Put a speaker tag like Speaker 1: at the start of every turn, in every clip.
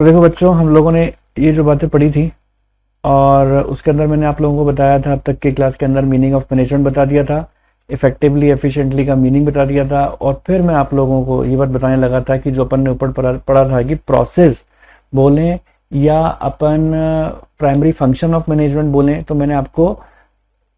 Speaker 1: तो देखो बच्चों, हम लोगों ने ये जो बातें पढ़ी थी और उसके अंदर मैंने आप लोगों को बताया था, अब तक के क्लास के अंदर मीनिंग ऑफ मैनेजमेंट बता दिया था, इफेक्टिवली एफिशिएंटली का मीनिंग बता दिया था, और फिर मैं आप लोगों को ये बात बताने लगा था कि जो अपन ने ऊपर पढ़ा था कि प्रोसेस बोलें या अपन प्राइमरी फंक्शन ऑफ मैनेजमेंट बोलें, तो मैंने आपको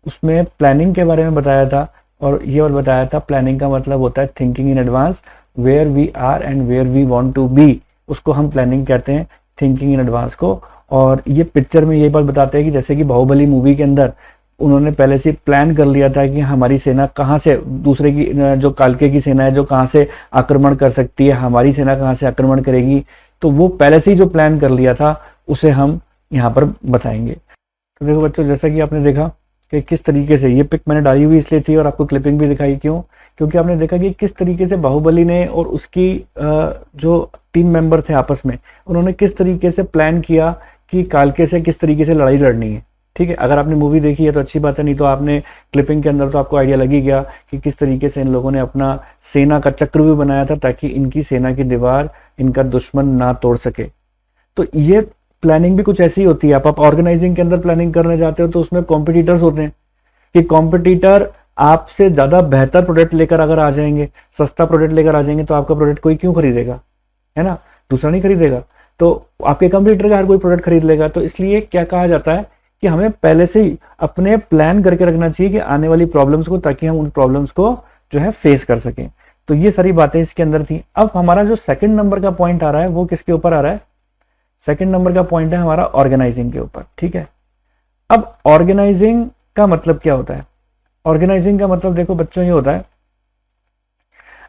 Speaker 1: उसमें प्लानिंग के बारे में बताया था और ये और बताया था प्लानिंग का मतलब होता है thinking in advance, where we are and where we want to be, उसको हम प्लानिंग कहते हैं, थिंकिंग इन एडवांस को। और ये पिक्चर में ये बात बताते हैं कि जैसे कि बाहुबली मूवी के अंदर उन्होंने पहले से प्लान कर लिया था कि हमारी सेना कहाँ से दूसरे की जो कालके की सेना है जो कहाँ से आक्रमण कर सकती है, हमारी सेना कहाँ से आक्रमण करेगी, तो वो पहले से ही जो प्लान कर लिया था उसे हम यहाँ पर बताएंगे। तो देखो बच्चों, जैसा कि आपने देखा कि किस तरीके से ये पिक मैंने डाली हुई इसलिए थी और आपको क्लिपिंग भी दिखाई, क्यों? क्योंकि आपने देखा कि किस तरीके से बाहुबली ने और उसकी जो टीम मेंबर थे आपस में, उन्होंने किस तरीके से प्लान किया कि कालके से किस तरीके से लड़ाई लड़नी है। ठीक है, अगर आपने मूवी देखी है तो अच्छी बात है, नहीं तो आपने क्लिपिंग के अंदर तो आपको आइडिया लग ही गया कि किस तरीके से इन लोगों ने अपना सेना का चक्र भी बनाया था ताकि इनकी सेना की दीवार इनका दुश्मन ना तोड़ सके। तो ये प्लानिंग भी कुछ ऐसी होती है। आप ऑर्गेनाइजिंग के अंदर प्लानिंग करने जाते हो तो उसमें कॉम्पिटिटर्स होते हैं कि कॉम्पिटिटर आपसे ज्यादा बेहतर प्रोडक्ट लेकर अगर आ जाएंगे, सस्ता प्रोडक्ट लेकर आ जाएंगे, तो आपका प्रोडक्ट कोई क्यों खरीदेगा, है ना? दूसरा नहीं खरीदेगा, तो आपके कंप्यूटर का हर कोई प्रोडक्ट खरीद लेगा। तो इसलिए क्या कहा जाता है कि हमें पहले से ही अपने प्लान करके रखना चाहिए कि आने वाली प्रॉब्लम्स को, ताकि हम उन प्रॉब्लम्स को जो है फेस कर सकें। तो ये सारी बातें इसके अंदर थी। अब हमारा जो सेकंड नंबर का पॉइंट आ रहा है वो किसके ऊपर आ रहा है? सेकंड नंबर का पॉइंट है हमारा ऑर्गेनाइजिंग के ऊपर। ठीक है, अब ऑर्गेनाइजिंग का मतलब क्या होता है? ऑर्गेनाइजिंग का मतलब देखो बच्चों ये होता है,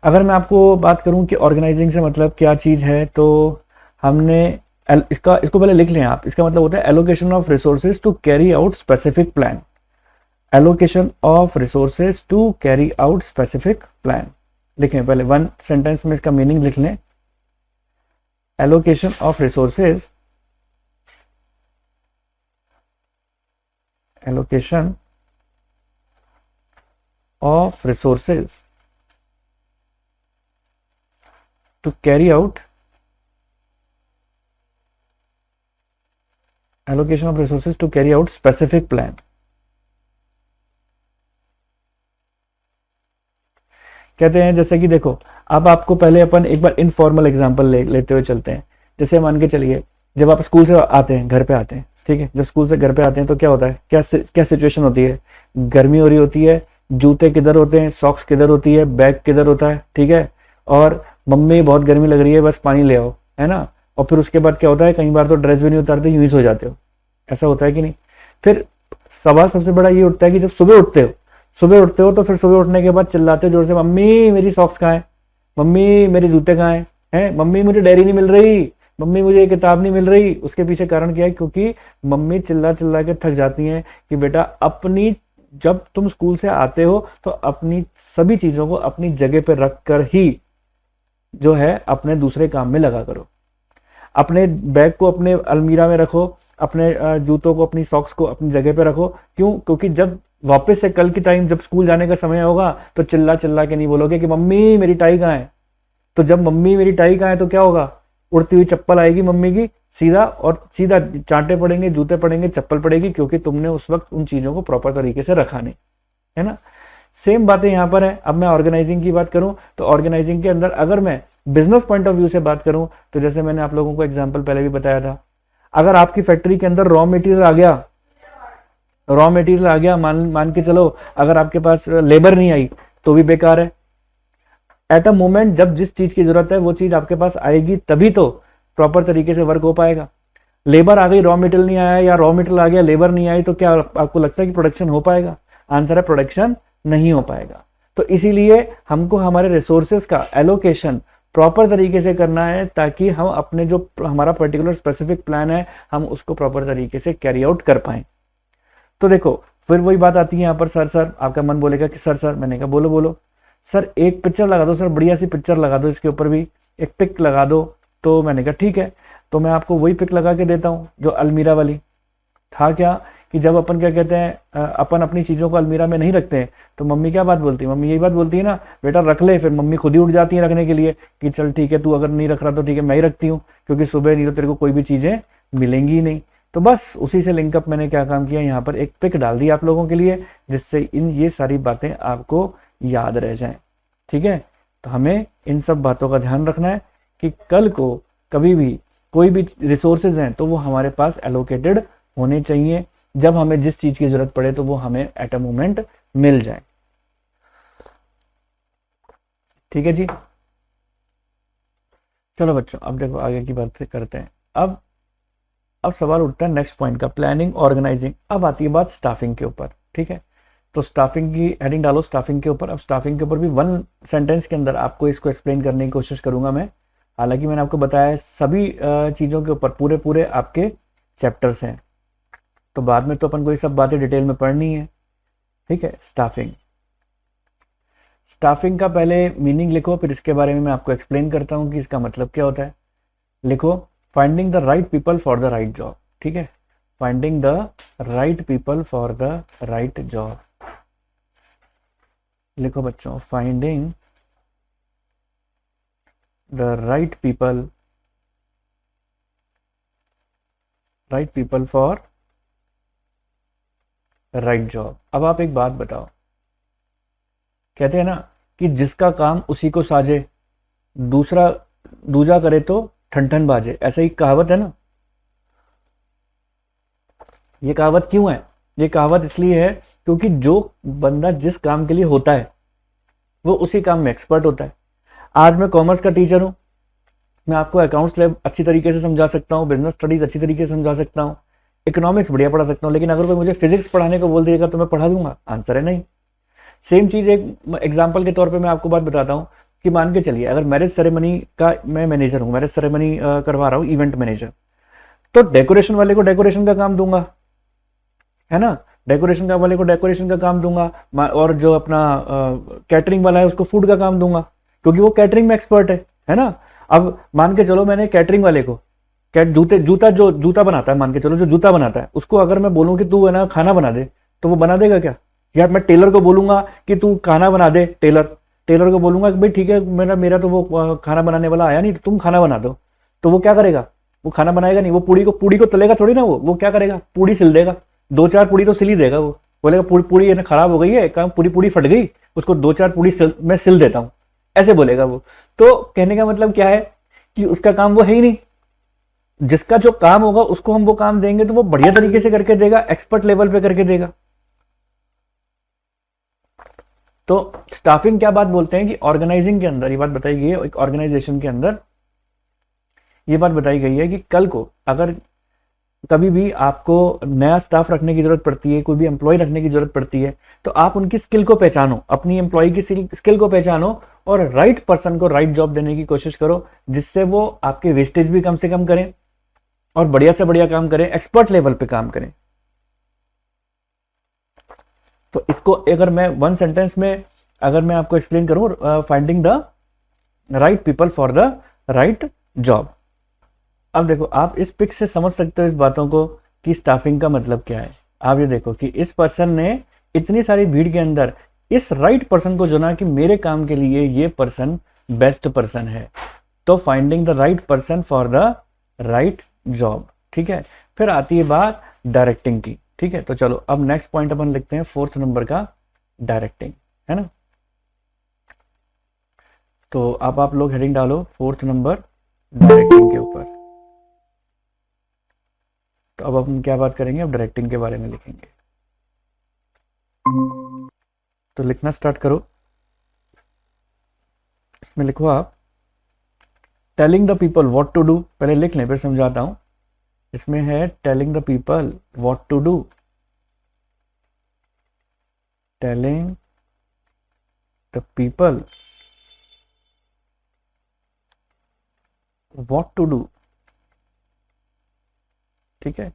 Speaker 1: अगर मैं आपको बात करूं कि ऑर्गेनाइजिंग से मतलब क्या चीज है, तो हमने इसको पहले लिख लें आप। इसका मतलब होता है allocation of resources to carry out specific plan. एलोकेशन of resources to carry out specific प्लान लिखें पहले, वन सेंटेंस में इसका मीनिंग लिख लें। Allocation of resources, allocation of resources to carry out allocation of resources to carry out specific plan। कहते हैं जैसे कि देखो, अब आपको पहले अपन एक बार इनफॉर्मल एग्जांपल लेते हुए चलते हैं। जैसे मान के चलिए, जब आप स्कूल से आते हैं, घर पे आते हैं, ठीक है, जब स्कूल से घर पे आते हैं तो क्या होता है, क्या सिचुएशन होती है? गर्मी हो रही होती है, जूते किधर होते हैं, सॉक्स किधर होती है, बैग किधर होता है, ठीक है, और मम्मी बहुत गर्मी लग रही है, बस पानी ले आओ, है ना? और फिर उसके बाद क्या होता है, कई बार तो ड्रेस भी नहीं उतारते, यूं ही सो जाते हो। ऐसा होता है कि नहीं? फिर सवाल सबसे बड़ा ये उठता है कि जब सुबह उठते हो तो फिर सुबह उठने के बाद चिल्लाते हो जोर से, मम्मी मेरी सॉक्स कहाँ है, मम्मी मेरे जूते कहाँ हैं, मम्मी मुझे डायरी नहीं मिल रही, मम्मी मुझे ये किताब नहीं मिल रही। उसके पीछे कारण क्या है? क्योंकि मम्मी चिल्ला चिल्ला के थक जाती हैं कि बेटा अपनी, जब तुम स्कूल से आते हो तो अपनी सभी चीजों को अपनी जगह पर रख कर ही जो है अपने दूसरे काम में लगा करो। अपने बैग को अपने अलमीरा में रखो, अपने जूतों को, अपनी सॉक्स को अपनी जगह पे रखो। क्यों? क्योंकि जब वापस से कल की टाइम, जब स्कूल जाने का समय होगा तो चिल्ला चिल्ला के नहीं बोलोगे कि मम्मी मेरी टाई कहाँ है। तो जब मम्मी मेरी टाई कहाँ है तो क्या होगा? उड़ती हुई चप्पल आएगी मम्मी की, सीधा और सीधा चांटे पड़ेंगे, जूते पड़ेंगे, चप्पल पड़ेगी, क्योंकि तुमने उस वक्त उन चीजों को प्रॉपर तरीके से रखा नहीं, है ना? सेम बातें यहां पर है। अब मैं ऑर्गेनाइजिंग की बात करूं तो ऑर्गेनाइजिंग के अंदर अगर मैं बिजनेस पॉइंट ऑफ व्यू से बात करूं तो जैसे मैंने आप लोगों को एग्जांपल पहले भी बताया था, अगर आपकी फैक्ट्री के अंदर रॉ मटेरियल आ गया, मान के चलो, अगर आपके पास लेबर नहीं आई तो भी बेकार है। एट अ मोमेंट जब जिस चीज की जरूरत है वो चीज आपके पास आएगी, तभी तो प्रॉपर तरीके से वर्क हो पाएगा। लेबर आ गई, रॉ मटेरियल नहीं आया, या रॉ मटेरियल आ गया, लेबर नहीं आई, तो क्या आपको लगता है कि प्रोडक्शन हो पाएगा? आंसर है प्रोडक्शन नहीं हो पाएगा। तो इसीलिए हमको हमारे रिसोर्सेज का एलोकेशन प्रॉपर तरीके से करना है, ताकि हम अपने जो हमारा पर्टिकुलर स्पेसिफिक प्लान है हम उसको प्रॉपर तरीके से कैरी आउट कर पाए। तो देखो फिर वही बात आती है यहाँ पर, सर आपका मन बोलेगा कि सर, मैंने कहा बोलो सर, एक पिक्चर लगा दो सर, बढ़िया सी पिक्चर लगा दो, इसके ऊपर भी एक पिक लगा दो। तो मैंने कहा ठीक है, तो मैं आपको वही पिक लगा के देता हूँ जो अलमीरा वाली। था क्या कि जब अपन क्या कहते हैं अपन अपनी चीज़ों को अलमीरा में नहीं रखते हैं तो मम्मी क्या बात बोलती है, मम्मी यही बात बोलती है ना, बेटा रख ले। फिर मम्मी खुद ही उठ जाती है रखने के लिए कि चल ठीक है, तू अगर नहीं रख रहा तो ठीक है, मैं ही रखती हूँ, क्योंकि सुबह नहीं तो तेरे को कोई भी चीज़ें मिलेंगी ही नहीं। तो बस उसी से लिंकअप मैंने क्या काम किया, यहाँ पर एक पिक डाल दी आप लोगों के लिए, जिससे ये सारी बातें आपको याद रह जाएं। ठीक है, तो हमें इन सब बातों का ध्यान रखना है कि कल को कभी भी कोई भी रिसोर्सेज हैं तो वो हमारे पास एलोकेटेड होने चाहिए, जब हमें जिस चीज़ की ज़रूरत पड़े तो वो हमें एट अ मोमेंट मिल जाए। ठीक है जी, चलो बच्चों अब देखो आगे की बात करते हैं। अब सवाल उठता है नेक्स्ट पॉइंट का, प्लानिंग ऑर्गेनाइजिंग। अब आती है बात स्टाफिंग के ऊपर। ठीक है, तो स्टाफिंग की हेडिंग डालो स्टाफिंग के ऊपर। अब स्टाफिंग के ऊपर भी वन सेंटेंस के अंदर आपको इसको एक्सप्लेन करने की कोशिश करूंगा मैं। हालांकि मैंने आपको बताया है सभी चीज़ों के ऊपर पूरे पूरे आपके चैप्टर्स हैं, तो बाद में तो अपन को ये सब बातें डिटेल में पढ़नी है। ठीक है, स्टाफिंग, स्टाफिंग का पहले मीनिंग लिखो, फिर इसके बारे में मैं आपको एक्सप्लेन करता हूँ कि इसका मतलब क्या होता है। लिखो, finding the right people for the right job. ठीक है, finding the right people for the right job. लिखो बच्चों, finding the right people for right job. अब आप एक बात बताओ, कहते हैं ना कि जिसका काम उसी को साजे, दूजा करे तो ठन ठन बाजे, ऐसा ही कहावत है ना। ये कहावत क्यों है? ये कहावत इसलिए है क्योंकि जो बंदा जिस काम के लिए होता है वो उसी काम में एक्सपर्ट होता है। आज मैं कॉमर्स का टीचर हूँ, मैं आपको अकाउंट्स लैब अच्छी तरीके से समझा सकता हूँ, बिजनेस स्टडीज अच्छी तरीके से समझा सकता हूँ, इकोनॉमिक्स बढ़िया पढ़ा सकता हूँ, लेकिन अगर कोई मुझे फिजिक्स पढ़ाने को बोल देगा तो मैं पढ़ा दूंगा? आंसर है नहीं। सेम चीज़ एक एग्जाम्पल के तौर पे मैं आपको बात बताता हूँ कि मान के चलिए अगर मैरिज सेरेमनी का मैं मैनेजर हूँ, मैरिज सेरेमनी करवा रहा हूँ, इवेंट मैनेजर, तो डेकोरेशन वाले को डेकोरेशन का काम दूंगा, है ना, डेकोरेशन का वाले को डेकोरेशन का काम दूंगा, और जो अपना कैटरिंग वाला है उसको फूड का काम दूंगा, क्योंकि वो कैटरिंग में एक्सपर्ट है ना। अब मान के चलो मैंने कैटरिंग वाले को जूता बनाता है, मान के चलो जो जूता बनाता है उसको अगर मैं बोलूँ कि तू है ना खाना बना दे, तो वो बना देगा क्या? या मैं टेलर को बोलूंगा कि तू खाना बना दे, टेलर को बोलूंगा कि भाई ठीक है, मेरा तो वो खाना बनाने वाला आया नहीं, तो तुम खाना बना दो, तो वो क्या करेगा? वो खाना बनाएगा नहीं, वो पूड़ी को तलेगा थोड़ी ना, वो क्या करेगा? पूड़ी सिल देगा, दो चार पूड़ी तो सिल ही देगा। वो बोलेगा पूड़ी है ना खराब हो गई है, काम पूड़ी फट गई, उसको दो चार पूड़ी मैं सिल देता हूँ, ऐसे बोलेगा वो। तो कहने का मतलब क्या है कि उसका काम वो है ही नहीं। जिसका जो काम होगा उसको हम वो काम देंगे तो वो बढ़िया तरीके से करके देगा, एक्सपर्ट लेवल पे करके देगा। तो स्टाफिंग क्या बात बोलते हैं कि ऑर्गेनाइजिंग के अंदर ये बात बताई गई है, एक ऑर्गेनाइजेशन के अंदर ये बात बताई गई है कि कल को अगर कभी भी आपको नया स्टाफ रखने की जरूरत पड़ती है, कोई भी एम्प्लॉय रखने की जरूरत पड़ती है, तो आप उनकी स्किल को पहचानो, अपनी एम्प्लॉय की स्किल को पहचानो और राइट पर्सन को राइट जॉब देने की कोशिश करो, जिससे वो आपके वेस्टेज भी कम से कम करें और बढ़िया से बढ़िया काम करें, एक्सपर्ट लेवल पे काम करें। तो इसको अगर मैं वन सेंटेंस में अगर मैं आपको एक्सप्लेन करूं, finding the right people for the right job. अब देखो आप इस पिक से समझ सकते हो इस बातों को कि स्टाफिंग का मतलब क्या है। आप ये देखो कि इस पर्सन ने इतनी सारी भीड़ के अंदर इस राइट पर्सन को चुना कि मेरे काम के लिए ये पर्सन बेस्ट पर्सन है। तो finding the right person for the right job. ठीक है, फिर आती है बात डायरेक्टिंग की। ठीक है, तो चलो अब नेक्स्ट पॉइंट अपन लिखते हैं 4th नंबर का, डायरेक्टिंग, है ना। तो अब आप लोग हेडिंग डालो 4th नंबर डायरेक्टिंग के ऊपर। तो अब हम क्या बात करेंगे, अब डायरेक्टिंग के बारे में लिखेंगे। तो लिखना स्टार्ट करो। इसमें लिखो आप telling the people what to do, पहले लिख लें फिर समझाता हूं। इसमें है telling the people what to do, telling the people what to do. ठीक है,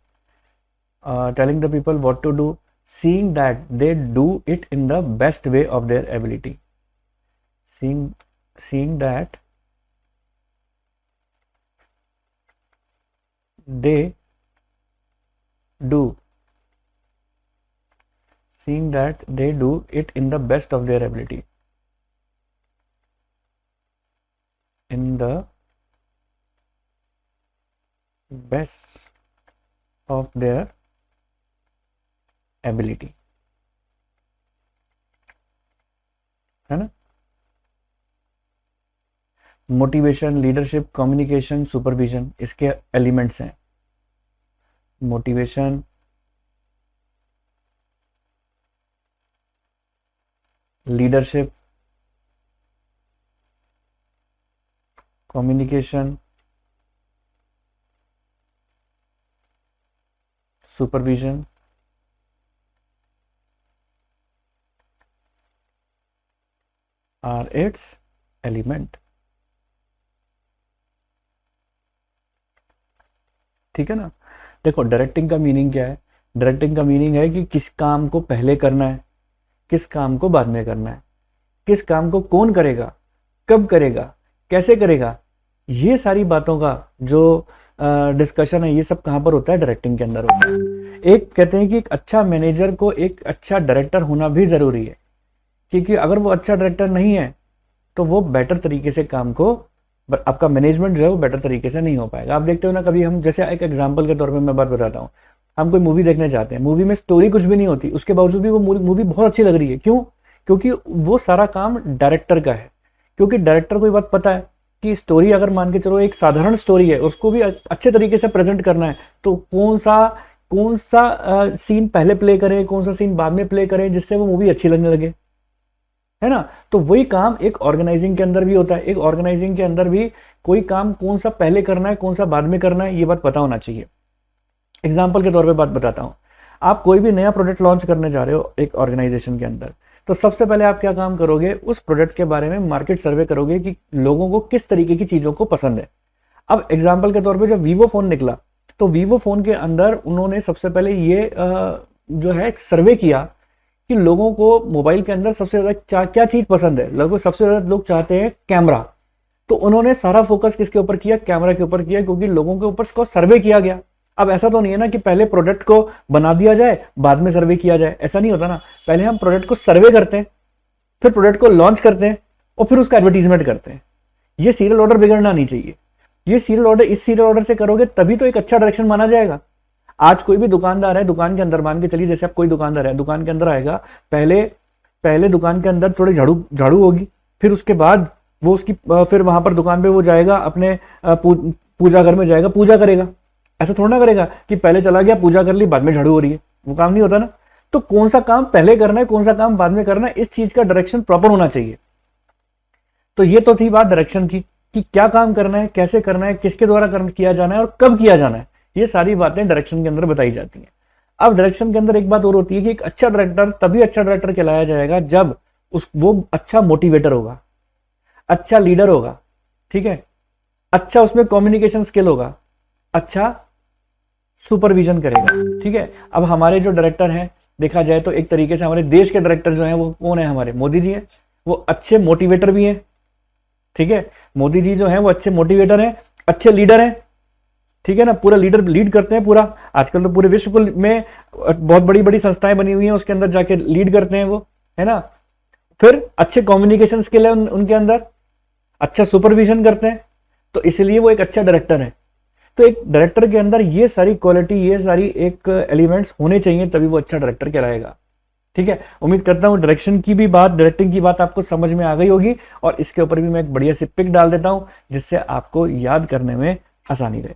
Speaker 1: telling the people what to do, seeing that they do it in the best way of their ability, seeing that they do seeing that they do it in the best of their ability, in the best of their ability, है ना। Motivation, leadership, communication, supervision इसके elements हैं। Motivation, leadership, communication, supervision are its element. ठीक है ना। देखो directing का meaning क्या है? डायरेक्टिंग का मीनिंग है कि किस काम को पहले करना है, किस काम को बाद में करना है, किस काम को कौन करेगा, कब करेगा, कैसे करेगा, ये सारी बातों का जो डिस्कशन है ये सब कहाँ पर होता है? डायरेक्टिंग के अंदर होता है। एक कहते हैं कि एक अच्छा मैनेजर को एक अच्छा डायरेक्टर होना भी ज़रूरी है, क्योंकि अगर वो अच्छा डायरेक्टर नहीं है तो वो बेटर तरीके से काम को, आपका मैनेजमेंट जो है वो बेटर तरीके से नहीं हो पाएगा। आप देखते हो ना, कभी हम जैसे एक एग्जांपल के तौर पे मैं बात बताता हूँ, हम कोई मूवी देखने जाते हैं, मूवी में स्टोरी कुछ भी नहीं होती, उसके बावजूद भी वो मूवी बहुत अच्छी लग रही है। क्यों? क्योंकि वो सारा काम डायरेक्टर का है। क्योंकि डायरेक्टर को ये बात पता है कि स्टोरी अगर मान के चलो एक साधारण स्टोरी है, उसको भी अच्छे तरीके से प्रेजेंट करना है, तो कौन सा सीन पहले प्ले करें, कौन सा सीन बाद में प्ले करें जिससे वो मूवी अच्छी लगने लगे, है ना। तो वही काम एक ऑर्गेनाइजिंग के अंदर भी होता है। एक ऑर्गेनाइजिंग के अंदर भी कोई काम कौन सा पहले करना है, कौन सा बाद में करना है, ये बात पता होना चाहिए। एग्जाम्पल के तौर पे बात बताता हूँ, आप कोई भी नया प्रोडक्ट लॉन्च करने जा रहे हो एक ऑर्गेनाइजेशन के अंदर, तो सबसे पहले आप क्या काम करोगे? उस प्रोडक्ट के बारे में मार्केट सर्वे करोगे कि लोगों को किस तरीके की चीज़ों को पसंद है। अब एग्जाम्पल के तौर पे जब वीवो फ़ोन निकला, तो वीवो फ़ोन के अंदर उन्होंने सबसे पहले ये जो है एक सर्वे किया कि लोगों को मोबाइल के अंदर सबसे ज़्यादा क्या चीज़ पसंद है। लगभग सबसे ज़्यादा लोग चाहते हैं कैमरा, तो उन्होंने सारा फोकस किसके ऊपर किया? कैमरा के ऊपर किया, क्योंकि लोगों के ऊपर इसको सर्वे किया गया। अब ऐसा तो नहीं है ना कि पहले प्रोडक्ट को बना दिया जाए बाद में सर्वे किया जाए, ऐसा नहीं होता ना। पहले हम प्रोडक्ट को सर्वे करते हैं, फिर प्रोडक्ट को लॉन्च करते हैं और फिर उसका एडवर्टीजमेंट करते हैं। ये सीरियल ऑर्डर बिगड़ना नहीं चाहिए। ये सीरियल ऑर्डर, इस सीरियल ऑर्डर से करोगे तभी तो एक अच्छा डायरेक्शन माना जाएगा। आज कोई भी दुकानदार है, दुकान के अंदर मान के चलिए, जैसे आप कोई दुकानदार है, दुकान के अंदर आएगा, पहले दुकान के अंदर थोड़ी झाड़ू होगी, फिर उसके बाद वो उसकी फिर वहां पर दुकान पे वो जाएगा, अपने पूजा घर में जाएगा, पूजा करेगा। ऐसा थोड़ा ना करेगा कि पहले चला गया, पूजा कर ली, बाद में झाड़ू हो रही है। वो काम नहीं होता ना। तो कौन सा काम पहले करना है, कौन सा काम बाद में करना है, इस चीज का डायरेक्शन प्रॉपर होना चाहिए। तो ये तो थी बात डायरेक्शन की, कि क्या काम करना है, कैसे करना है, किसके द्वारा किया जाना है और कब किया जाना है। ये सारी बातें डायरेक्शन के अंदर बताई जाती हैं। अब डायरेक्शन के अंदर एक बात और होती है कि एक अच्छा डायरेक्टर तभी अच्छा डायरेक्टर कहलाया जाएगा जब वो अच्छा मोटिवेटर होगा, अच्छा लीडर होगा, ठीक है, अच्छा उसमें कम्युनिकेशन स्किल होगा, अच्छा सुपरविजन करेगा, ठीक है। अब हमारे जो डायरेक्टर हैं, देखा जाए तो एक तरीके से हमारे देश के डायरेक्टर जो हैं वो कौन है? हमारे मोदी जी हैं। वो अच्छे मोटिवेटर भी हैं, ठीक है। मोदी जी जो हैं वो अच्छे मोटिवेटर हैं, अच्छे लीडर हैं, ठीक है ना। पूरा लीड करते हैं पूरा। आजकल तो पूरे विश्व में बहुत बड़ी बड़ी संस्थाएं बनी हुई हैं, उसके अंदर जाके लीड करते हैं वो, है ना। फिर अच्छे कम्युनिकेशन स्किल है उनके अंदर, अच्छा सुपरविजन करते हैं, तो इसलिए वो एक अच्छा डायरेक्टर है। तो एक डायरेक्टर के अंदर ये सारी क्वालिटी, ये सारी एक एलिमेंट्स होने चाहिए, तभी वो अच्छा डायरेक्टर कहलाएगा, ठीक है। उम्मीद करता हूँ डायरेक्शन की भी बात, डायरेक्टिंग की बात आपको समझ में आ गई होगी, और इसके ऊपर भी मैं एक बढ़िया सी पिक डाल देता हूँ जिससे आपको याद करने में आसानी रहे।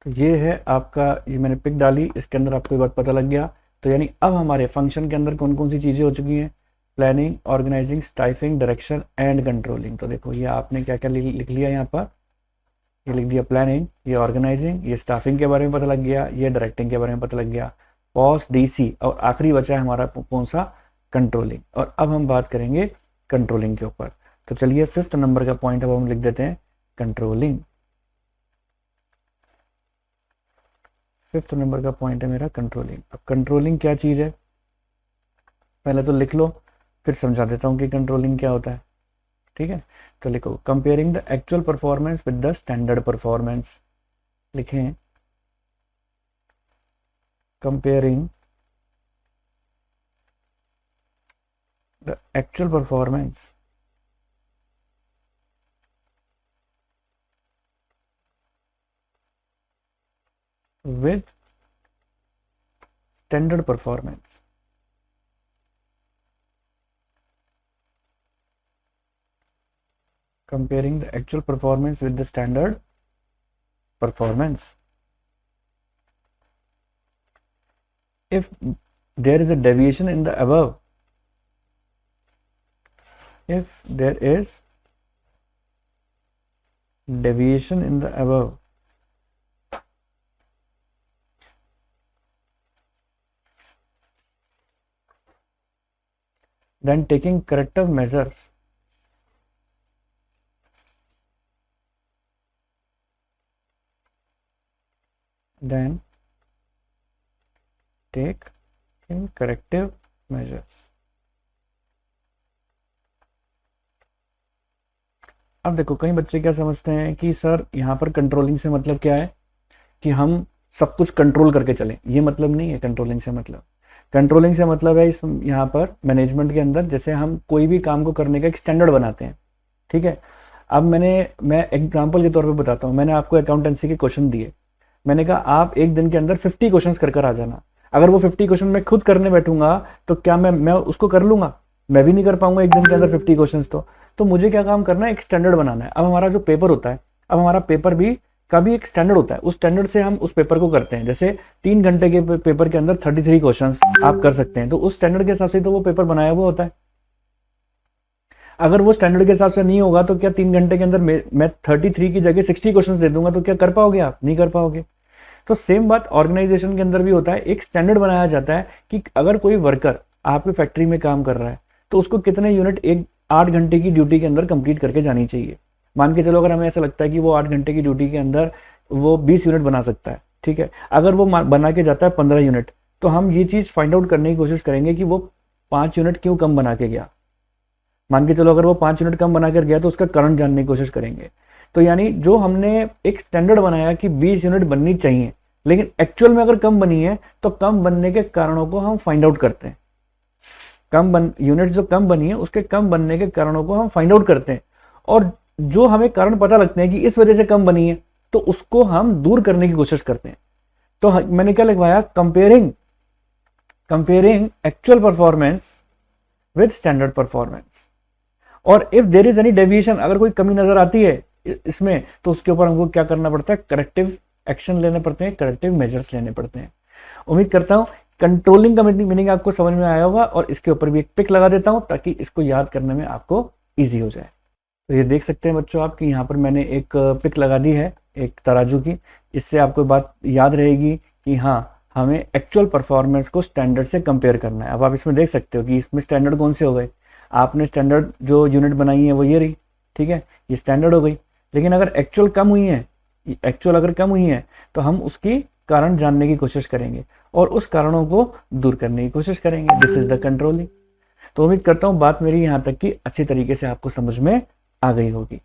Speaker 1: तो ये है आपका, ये मैंने पिक डाली, इसके अंदर आपको ये बात पता लग गया। तो यानी अब हमारे फंक्शन के अंदर कौन कौन सी चीज़ें हो चुकी हैं? Planning, organising, staffing, direction and controlling. तो देखो ये आपने क्या क्या लिख लिया यहाँ पर। ये लिख दिया प्लानिंग, ये ऑर्गेनाइजिंग, ये स्टाफिंग के बारे में पता लग गया, ये डायरेक्टिंग के बारे में पता लग गया, पॉस, डीसी, और आखिरी बचा है हमारा कौन सा? कंट्रोलिंग। और अब हम बात करेंगे कंट्रोलिंग के ऊपर। तो चलिए 5th नंबर का पॉइंट अब हम लिख देते हैं, कंट्रोलिंग। 5th नंबर का पॉइंट है मेरा कंट्रोलिंग। अब कंट्रोलिंग क्या चीज़ है पहले तो लिख लो, फिर समझा देता हूँ कि कंट्रोलिंग क्या होता है, ठीक है। तो लिखो, comparing the actual performance with the standard performance. लिखें, comparing the actual performance with standard performance. Comparing the actual performance with the standard performance. If there is a deviation in the above, if there is deviation in the above, then taking corrective measures then take in corrective measures. अब देखो कई बच्चे क्या समझते हैं कि sir यहाँ पर कंट्रोलिंग से मतलब क्या है कि हम सब कुछ कंट्रोल करके चलें। ये मतलब नहीं है कंट्रोलिंग से मतलब। कंट्रोलिंग से मतलब है इस यहाँ पर मैनेजमेंट के अंदर जैसे हम कोई भी काम को करने का एक स्टैंडर्ड बनाते हैं, ठीक है। अब मैं एग्जांपल के तौर पे बताता हूँ। मैंने आपको अकाउंटेंसी के क्वेश्चन दिए, मैंने कहा आप एक दिन के अंदर 50 क्वेश्चन कर आ जाना। अगर वो 50 क्वेश्चन मैं खुद करने बैठूंगा तो क्या मैं उसको कर लूंगा? मैं भी नहीं कर पाऊंगा एक दिन के अंदर 50 क्वेश्चन। तो मुझे क्या काम करना है, एक स्टैंडर्ड बनाना है। अब हमारा जो पेपर होता है, अब हमारा पेपर भी का भी एक स्टैंडर्ड होता है, उस स्टैंडर्ड से हम उस पेपर को करते हैं। जैसे 3 घंटे के पेपर के अंदर 33 क्वेश्चंस आप कर सकते हैं, तो उस स्टैंडर्ड के हिसाब से तो वो पेपर बनाया हुआ होता है। अगर वो स्टैंडर्ड के हिसाब से नहीं होगा तो क्या 3 घंटे के अंदर मैं 33 की जगह 60 क्वेश्चंस दे दूंगा तो क्या कर पाओगे आप? नहीं कर पाओगे। तो सेम बात ऑर्गेनाइजेशन के अंदर भी होता है, एक स्टैंडर्ड बनाया जाता है कि अगर कोई वर्कर आपके फैक्ट्री में काम कर रहा है तो उसको कितने यूनिट 8 घंटे की ड्यूटी के अंदर कंप्लीट करके जानी चाहिए। मान के चलो अगर हमें ऐसा लगता है कि वो 8 घंटे की ड्यूटी के अंदर वो 20 यूनिट बना सकता है, ठीक है। अगर वो बना के जाता है 15 यूनिट, तो हम ये चीज़ फाइंड आउट करने की कोशिश करेंगे कि वो 5 यूनिट क्यों कम बना के गया। मान के चलो अगर वो 5 यूनिट कम बना कर गया तो उसका कारण जानने की कोशिश करेंगे। तो यानी जो हमने एक स्टैंडर्ड बनाया कि 20 यूनिट बननी चाहिए, लेकिन एक्चुअल में अगर कम बनी है तो कम बनने के कारणों को हम फाइंड आउट करते हैं। यूनिट्स जो कम बनी है उसके कम बनने के कारणों को हम फाइंड आउट करते हैं, और जो हमें कारण पता लगते हैं कि इस वजह से कम बनी है तो उसको हम दूर करने की कोशिश करते हैं। तो मैंने क्या लिखवाया, comparing actual performance with standard performance. और if there is any deviation, अगर कोई कमी नजर आती है इसमें, तो उसके ऊपर हमको क्या करना पड़ता है, करेक्टिव एक्शन लेने पड़ते हैं, करेक्टिव मेजर्स लेने पड़ते हैं। उम्मीद करता हूं कंट्रोलिंग का मीनिंग आपको समझ में आया होगा, और इसके ऊपर भी एक पिक लगा देता हूं ताकि इसको याद करने में आपको ईजी हो जाए। तो ये देख सकते हैं बच्चों आप कि यहाँ पर मैंने एक पिक लगा दी है एक तराजू की। इससे आपको बात याद रहेगी कि हाँ, हमें एक्चुअल परफॉर्मेंस को स्टैंडर्ड से कंपेयर करना है। अब आप इसमें देख सकते हो कि इसमें स्टैंडर्ड कौन से हो गए। आपने स्टैंडर्ड जो यूनिट बनाई है वो ये रही, ठीक है, ये स्टैंडर्ड हो गई। लेकिन अगर एक्चुअल कम हुई है, अगर कम हुई है तो हम उसकी कारण जानने की कोशिश करेंगे और उस कारणों को दूर करने की कोशिश करेंगे। This is the controlling. तो उम्मीद करता हूँ बात मेरी यहाँ तक की अच्छी तरीके से आपको समझ में आ गई होगी।